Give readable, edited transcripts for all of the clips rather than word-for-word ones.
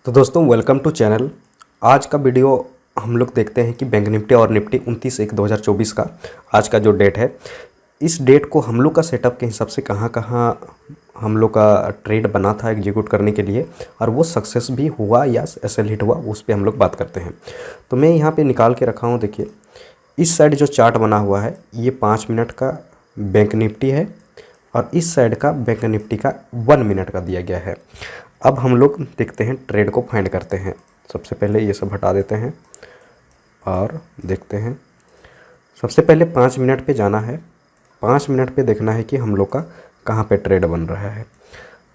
तो दोस्तों welcome to channel. आज का वीडियो हम लोग देखते हैं कि बैंक निफ्टी और निफ्टी 29/1/2024 का आज का जो डेट है, इस डेट को हम लोग का सेटअप के हिसाब से कहाँ कहाँ हम लोग का ट्रेड बना था एग्जीक्यूट करने के लिए, और वो सक्सेस भी हुआ या एसएल हिट हुआ, उस पर हम लोग बात करते हैं। तो मैं यहाँ पे निकाल के रखा हूँ। देखिए इस साइड जो चार्ट बना हुआ है ये 5 मिनट का बैंक निफ्टी है, और इस साइड का बैंक निफ्टी का 1 मिनट का दिया गया है। अब हम लोग देखते हैं, ट्रेड को फाइंड करते हैं। सबसे पहले ये सब हटा देते हैं और देखते हैं। सबसे पहले 5 मिनट पे जाना है। 5 मिनट पे देखना है कि हम लोग का कहाँ पे ट्रेड बन रहा है।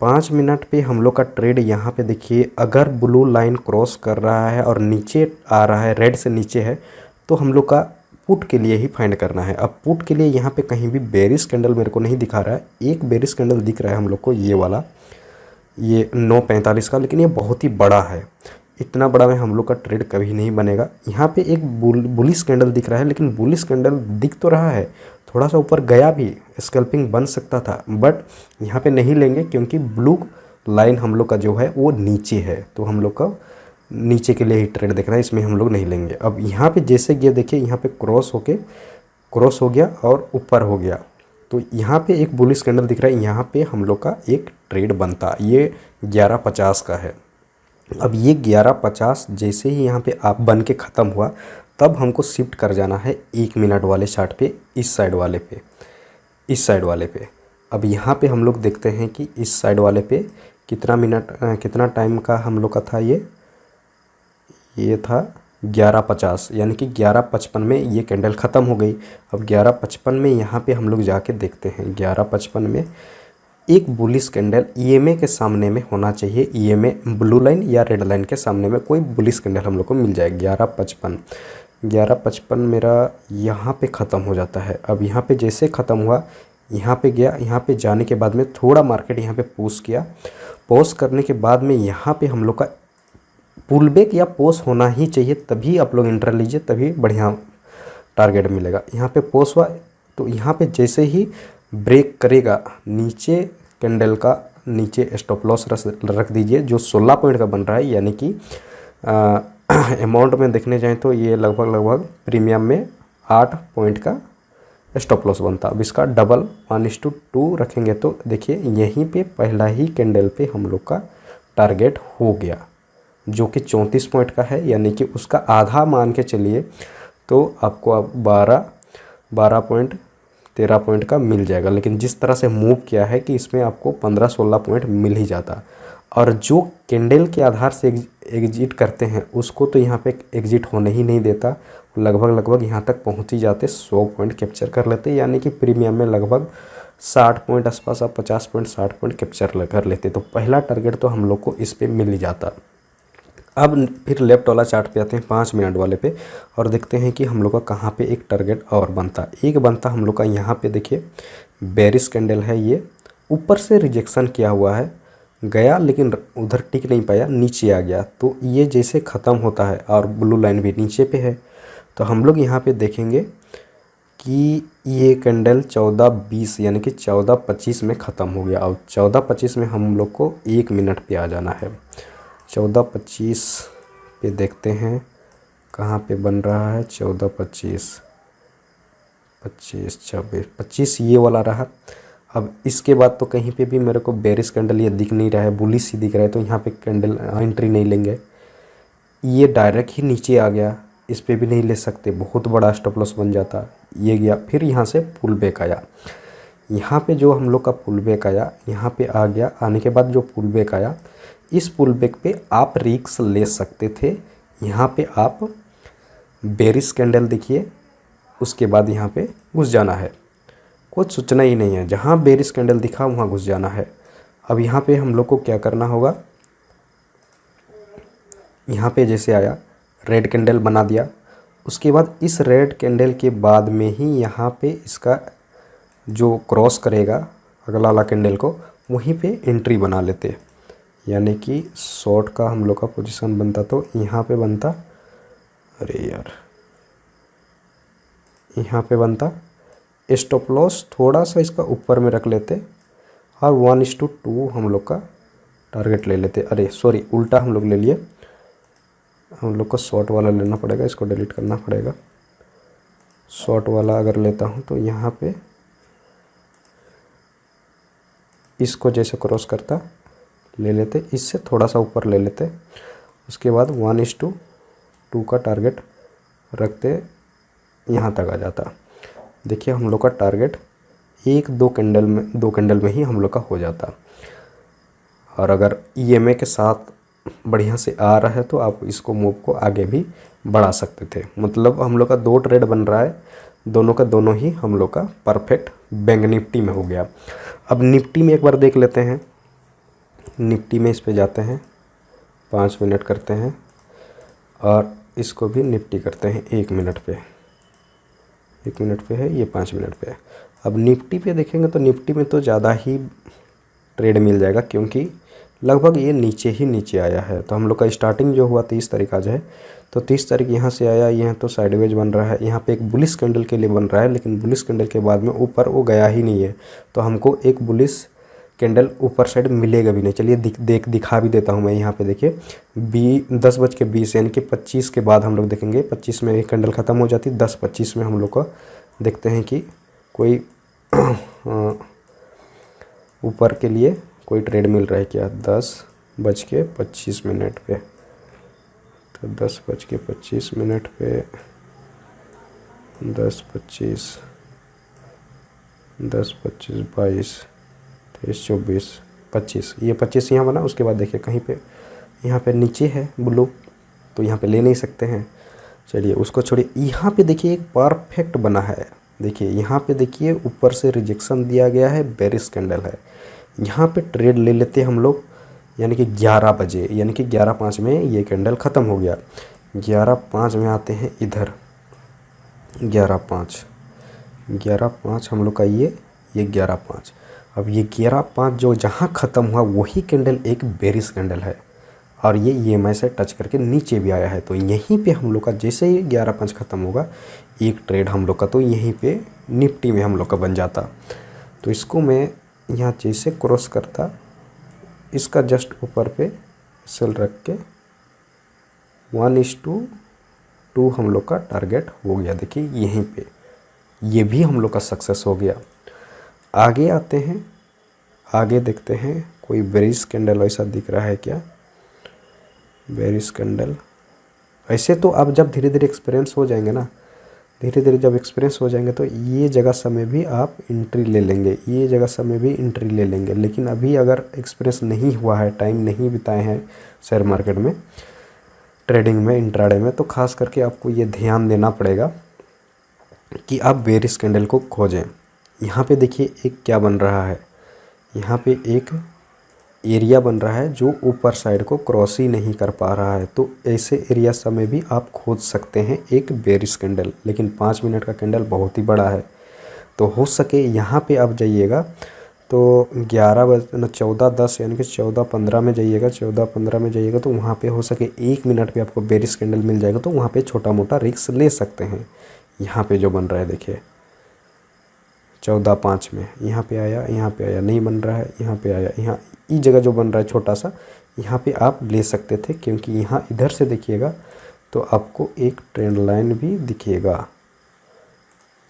5 मिनट पे हम लोग का ट्रेड यहाँ पे देखिए, अगर ब्लू लाइन क्रॉस कर रहा है और नीचे आ रहा है, रेड से नीचे है, तो हम लोग का पुट के लिए ही फाइंड करना है। अब पुट के लिए यहाँ पे कहीं भी बेरिश कैंडल मेरे को नहीं दिखा रहा है। एक बेरिश कैंडल दिख रहा है हम लोग को, ये वाला, ये 9:45 का, लेकिन ये बहुत ही बड़ा है। इतना बड़ा में हम लोग का ट्रेड कभी नहीं बनेगा। यहाँ पे एक बुलिश कैंडल दिख रहा है, लेकिन बुलिश कैंडल दिख तो रहा है, थोड़ा सा ऊपर गया भी, स्कैल्पिंग बन सकता था, बट यहाँ पे नहीं लेंगे क्योंकि ब्लू लाइन हम लोग का जो है वो नीचे है। तो हम लोग का नीचे के लिए ही ट्रेड देखना है, इसमें हम लोग नहीं लेंगे। अब यहाँ पे जैसे ये देखिए, यहाँ पे क्रॉस हो गया और ऊपर हो गया, तो यहाँ पे एक बुलिश कैंडल दिख रहा है। यहाँ पे हम लोग का एक ट्रेड बनता, ये 11:50 का है। अब ये 11:50 जैसे ही यहाँ पे आप बन के ख़त्म हुआ, तब हमको शिफ्ट कर जाना है 1 मिनट वाले चार्ट पे, इस साइड वाले पे। अब यहाँ पे हम लोग देखते हैं कि इस साइड वाले पे कितना टाइम का हम लोग का था। ये था 11:50, यानी कि 11:55 में ये कैंडल ख़त्म हो गई। अब 11:55 में यहाँ पे हम लोग जाके देखते हैं। 11:55 में एक बुलिश कैंडल ईएमए के सामने में होना चाहिए। ईएमए ब्लू लाइन या रेड लाइन के सामने में कोई बुलिश कैंडल हम लोग को मिल जाए। 11:55 मेरा यहाँ पे ख़त्म हो जाता है। अब यहाँ पे जैसे ख़त्म हुआ, यहाँ पे गया, यहाँ पे जाने के बाद में थोड़ा मार्केट यहाँ पे पुश किया। पुश करने के बाद में यहाँ पे हम लोग का पुल बैक या पोस होना ही चाहिए, तभी आप लोग एंटर लीजिए, तभी बढ़िया टारगेट मिलेगा। यहाँ पे पोस हुआ, तो यहाँ पे जैसे ही ब्रेक करेगा, नीचे कैंडल का नीचे स्टॉप लॉस रख दीजिए, जो 16 पॉइंट का बन रहा है। यानी कि अमाउंट में देखने जाएँ तो ये लगभग प्रीमियम में 8 पॉइंट का स्टॉप लॉस बनता। अब इसका डबल 1:2 रखेंगे तो देखिए यहीं पे पहला ही कैंडल पे हम लोग का टारगेट हो गया, जो कि 34 पॉइंट का है। यानी कि उसका आधा मान के चलिए तो आपको अब 12 पॉइंट 13 पॉइंट का मिल जाएगा। लेकिन जिस तरह से मूव किया है कि इसमें आपको 15-16 पॉइंट मिल ही जाता। और जो कैंडल के आधार से एग्जिट करते हैं उसको तो यहाँ पे एग्जिट होने ही नहीं देता। लगभग यहाँ तक पहुँच ही जाते, 100 पॉइंट कैप्चर कर लेते। यानी कि प्रीमियम में लगभग 60 पॉइंट आसपास, आप 50 पॉइंट 60 पॉइंट कैप्चर कर लेते। तो पहला टारगेट तो हम लोग को इस पर मिल ही जाता। अब फिर लेफ्ट वाला चार्ट पे आते हैं, 5 मिनट वाले पे, और देखते हैं कि हम लोग का कहाँ पे एक टारगेट और बनता। एक बनता हम लोग का यहाँ पे, देखिए बेरिश कैंडल है, ये ऊपर से रिजेक्शन किया हुआ है, गया लेकिन उधर टिक नहीं पाया, नीचे आ गया। तो ये जैसे ख़त्म होता है और ब्लू लाइन भी नीचे पे है, तो हम लोग यहाँ पे देखेंगे कि ये कैंडल 14:20 यानी कि 14:25 में ख़त्म हो गया। और 14:25 में हम लोग को 1 मिनट पे आ जाना है। 14:25 पे देखते हैं कहाँ पे बन रहा है। 14:25, 25 ये वाला रहा। अब इसके बाद तो कहीं पे भी मेरे को बेरिश कैंडल ये दिख नहीं रहा है, बुलिश ही दिख रहा है, तो यहाँ पे कैंडल एंट्री नहीं लेंगे। ये डायरेक्ट ही नीचे आ गया, इस पे भी नहीं ले सकते, बहुत बड़ा स्टॉप लॉस बन जाता। ये गया, फिर यहाँ से पुल बैक आया। यहाँ पे जो हम लोग का पुल बैक आया, यहाँ पे आ गया, आने के बाद जो पुल बैक आया, इस पुल बैक पे आप रिस्क ले सकते थे। यहाँ पे आप बेरिश कैंडल देखिए, उसके बाद यहाँ पे घुस जाना है, कुछ सोचना ही नहीं है। जहाँ बेरिश कैंडल दिखा वहाँ घुस जाना है। अब यहाँ पे हम लोग को क्या करना होगा, यहाँ पे जैसे आया रेड कैंडल बना दिया, उसके बाद इस रेड कैंडल के बाद में ही यहाँ पे इसका जो क्रॉस करेगा अगला वाला कैंडल को, वहीं पे एंट्री बना लेते। यानी कि शॉर्ट का हम लोग का पोजीशन बनता, तो यहाँ पे बनता, अरे यार, यहाँ पे बनता स्टॉप लॉस थोड़ा सा इसका ऊपर में रख लेते, और 1:2 हम लोग का टारगेट ले लेते, अरे सॉरी उल्टा हम लोग ले लिए, हम लोग को शॉर्ट वाला लेना पड़ेगा, इसको डिलीट करना पड़ेगा। शॉर्ट वाला अगर लेता हूँ तो यहाँ पे इसको जैसे क्रॉस करता ले लेते, इससे थोड़ा सा ऊपर ले लेते, उसके बाद 1:2 का टारगेट रखते, यहाँ तक आ जाता। देखिए हम लोग का टारगेट दो कैंडल में ही हम लोग का हो जाता। और अगर EMA के साथ बढ़िया से आ रहा है तो आप इसको मूव को आगे भी बढ़ा सकते थे। मतलब हम लोग का 2 ट्रेड बन रहा है, दोनों का दोनों ही हम लोग का परफेक्ट बैंक निफ्टी में हो गया। अब निफ्टी में एक बार देख लेते हैं। निफ्टी में इस पे जाते हैं, 5 मिनट करते हैं और इसको भी निफ्टी करते हैं 1 मिनट पे। 1 मिनट पे है, ये 5 मिनट पे है। अब निफ्टी पे देखेंगे तो निफ्टी में तो ज़्यादा ही ट्रेड मिल जाएगा, क्योंकि लगभग ये नीचे ही नीचे आया है। तो हम लोग का स्टार्टिंग जो हुआ 30 तारीख आज है, तो 30 तारीख यहाँ से आया, यहाँ तो साइडवेज बन रहा है, यहाँ पे एक बुलिश कैंडल के लिए बन रहा है, लेकिन बुलिश कैंडल के बाद में ऊपर वो गया ही नहीं है। तो हमको एक बुलिश कैंडल ऊपर साइड मिलेगा भी नहीं। चलिए दिखा भी देता हूँ मैं। यहाँ पे देखिए 10:20 यानी कि 25 के बाद हम लोग देखेंगे। 25 में एक कैंडल ख़त्म हो जाती, 10:25 में हम लोग को देखते हैं कि कोई ऊपर के लिए कोई ट्रेड मिल रहा है क्या। 10:25 पे, तो 10:25 पे 10:25, 22, 23, 24, 25, ये 25 यहाँ बना। उसके बाद देखिए कहीं पे यहाँ पे नीचे है ब्लू, तो यहाँ पे ले नहीं सकते हैं। चलिए उसको छोड़िए। यहाँ पे देखिए एक परफेक्ट बना है। देखिए यहाँ पे देखिए ऊपर से रिजेक्शन दिया गया है, बेरिश कैंडल है। यहाँ पे ट्रेड ले लेते हैं हम लोग, यानी कि 11 बजे, यानी कि 11:05 में ये कैंडल ख़त्म हो गया। 11:05 में आते हैं इधर, 11:05 हम लोग का ये 11:05। अब ये 11:05 जो जहाँ ख़त्म हुआ वही कैंडल एक बेरिश कैंडल है, और ये EMI से टच करके नीचे भी आया है। तो यहीं पे हम लोग का जैसे ही 11:05 ख़त्म होगा, एक ट्रेड हम लोग का तो यहीं पे निफ्टी में हम लोग का बन जाता। तो इसको मैं यहाँ जैसे क्रॉस करता, इसका जस्ट ऊपर पे सेल रख के 1:2 हम लोग का टारगेट हो गया। देखिए यहीं पे ये भी हम लोग का सक्सेस हो गया। आगे आते हैं, आगे देखते हैं कोई बेरिश कैंडल ऐसा दिख रहा है क्या। बेरिश कैंडल ऐसे तो आप जब धीरे धीरे एक्सपीरियंस हो जाएंगे ना, धीरे धीरे जब एक्सपीरियंस हो जाएंगे तो ये जगह समय भी आप एंट्री ले लेंगे, ये जगह समय भी एंट्री ले लेंगे। लेकिन अभी अगर एक्सपीरियंस नहीं हुआ है, टाइम नहीं बिताए हैं शेयर मार्केट में, ट्रेडिंग में, इंट्राडे में, तो ख़ास करके आपको ये ध्यान देना पड़ेगा कि आप बेरिश कैंडल को खोजें। यहाँ पे देखिए एक क्या बन रहा है, यहाँ पे एक एरिया बन रहा है जो ऊपर साइड को क्रॉस ही नहीं कर पा रहा है। तो ऐसे एरिया समय भी आप खोज सकते हैं एक बेरिश कैंडल। लेकिन 5 मिनट का कैंडल बहुत ही बड़ा है, तो हो सके यहाँ पे आप जाइएगा तो 14:10 यानी कि 14:15 में जाइएगा, 14:15 में जाइएगा तो वहाँ पे हो सके 1 मिनट पे आपको बेरिश कैंडल मिल जाएगा। तो वहाँ पे छोटा मोटा रिस्क ले सकते हैं। यहाँ पे जो बन रहा है देखिए 14:05 में यहाँ पे आया, यहाँ पे आया, नहीं बन रहा है, यहाँ पे आया, यहाँ इस जगह जो बन रहा है छोटा सा, यहाँ पे आप ले सकते थे। क्योंकि यहाँ इधर से देखिएगा तो आपको एक ट्रेंड लाइन भी दिखेगा।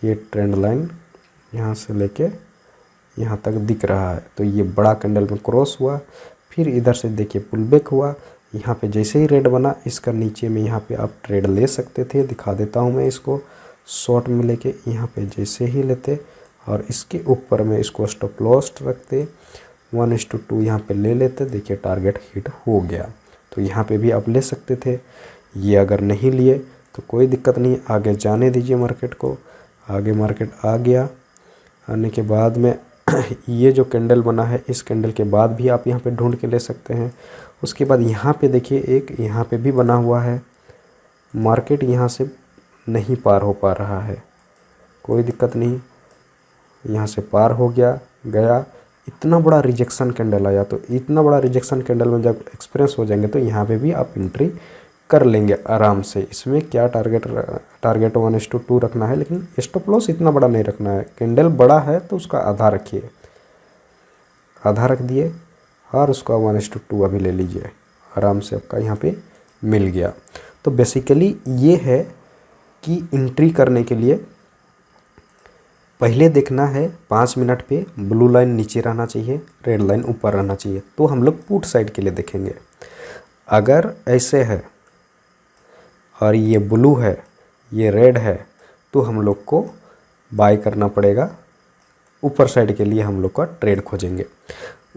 ये ट्रेंड लाइन यहाँ से लेके यहाँ तक दिख रहा है। तो ये बड़ा कैंडल में क्रॉस हुआ, फिर इधर से देखिए पुल बैक हुआ। यहाँ पे जैसे ही रेड बना, इसका नीचे में यहाँ पे आप ट्रेड ले सकते थे। दिखा देता हूँ मैं इसको, शॉर्ट में लेके यहाँ पे जैसे ही लेते और इसके ऊपर में इसको स्टॉप लॉस रखते, 1:2 यहाँ पे ले लेते। देखिए टारगेट हिट हो गया। तो यहाँ पे भी आप ले सकते थे। ये अगर नहीं लिए तो कोई दिक्कत नहीं, आगे जाने दीजिए मार्केट को। आगे मार्केट आ गया, आने के बाद में ये जो कैंडल बना है, इस कैंडल के बाद भी आप यहाँ पे ढूंढ के ले सकते हैं। उसके बाद यहाँ पे देखिए एक यहाँ पे भी बना हुआ है। मार्केट यहाँ से नहीं पार हो पा रहा है, कोई दिक्कत नहीं, यहाँ से पार हो गया गया। इतना बड़ा रिजेक्शन कैंडल आया, तो इतना बड़ा रिजेक्शन कैंडल में जब एक्सपीरियंस हो जाएंगे तो यहाँ पे भी आप एंट्री कर लेंगे आराम से। इसमें क्या टारगेट 1:2 रखना है, लेकिन स्टॉप लॉस इतना बड़ा नहीं रखना है। कैंडल बड़ा है तो उसका आधा रखिए, आधा रख दिए और उसका 1:2 अभी ले लीजिए, आराम से आपका यहाँ पे मिल गया। तो बेसिकली ये है कि एंट्री करने के लिए पहले देखना है 5 मिनट पे ब्लू लाइन नीचे रहना चाहिए, रेड लाइन ऊपर रहना चाहिए, तो हम लोग पुट साइड के लिए देखेंगे। अगर ऐसे है और ये ब्लू है, ये रेड है, तो हम लोग को बाय करना पड़ेगा, ऊपर साइड के लिए हम लोग का ट्रेड खोजेंगे।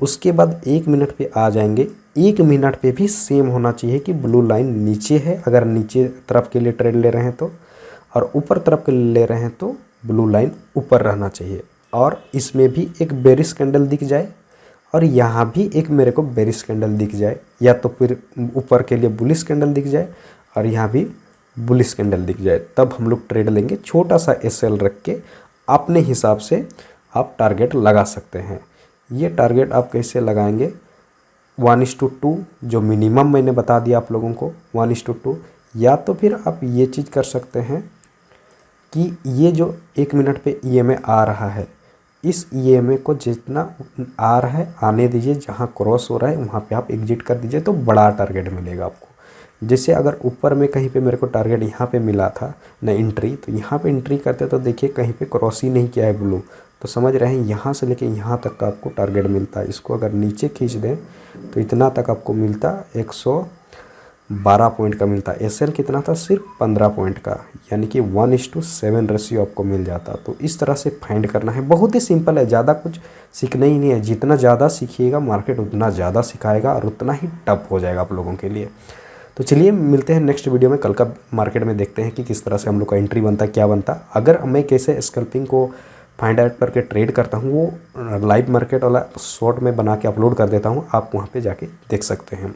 उसके बाद 1 मिनट पे आ जाएंगे। 1 मिनट पे भी सेम होना चाहिए कि ब्लू लाइन नीचे है, अगर नीचे तरफ के लिए ट्रेड ले रहे हैं तो, और ऊपर तरफ के लिए ले रहे हैं तो ब्लू लाइन ऊपर रहना चाहिए। और इसमें भी एक बेरिश कैंडल दिख जाए और यहाँ भी एक मेरे को बेरिश कैंडल दिख जाए, या तो फिर ऊपर के लिए बुलिश कैंडल दिख जाए और यहाँ भी बुलिश कैंडल दिख जाए, तब हम लोग ट्रेड लेंगे। छोटा सा SL रख के अपने हिसाब से आप टारगेट लगा सकते हैं। ये टारगेट आप कैसे लगाएंगे, 1:2 जो मिनिमम मैंने बता दिया आप लोगों को, 1:2, या तो फिर आप ये चीज़ कर सकते हैं कि ये जो 1 मिनट पे EMA आ रहा है, इस EMA को जितना आ रहा है आने दीजिए, जहाँ क्रॉस हो रहा है वहाँ पे आप एग्जिट कर दीजिए, तो बड़ा टारगेट मिलेगा आपको। जैसे अगर ऊपर में कहीं पे मेरे को टारगेट यहाँ पे मिला था ना एंट्री, तो यहाँ पे एंट्री करते तो देखिए कहीं पे क्रॉस ही नहीं किया है ब्लू, तो समझ रहे हैं यहाँ से लेके यहाँ तक का आपको टारगेट मिलता है। इसको अगर नीचे खींच दें तो इतना तक आपको मिलता 112 पॉइंट का मिलता। SL कितना था, सिर्फ 15 पॉइंट का, यानी कि 1:7 रेशियो आपको मिल जाता। तो इस तरह से फाइंड करना है, बहुत ही सिंपल है, ज़्यादा कुछ सीखना ही नहीं है। जितना ज़्यादा सीखिएगा मार्केट उतना ज़्यादा सिखाएगा और उतना ही टफ हो जाएगा आप लोगों के लिए। तो चलिए मिलते हैं नेक्स्ट वीडियो में। कल का मार्केट में देखते हैं कि किस तरह से हम लोग का एंट्री बनता है, क्या बनता। अगर मैं कैसे स्कैल्पिंग को फाइंड आउट करके ट्रेड करता हूँ, वो लाइव मार्केट वाला शॉर्ट में बना के अपलोड कर देता हूँ, आप वहाँ पे जाके देख सकते हैं।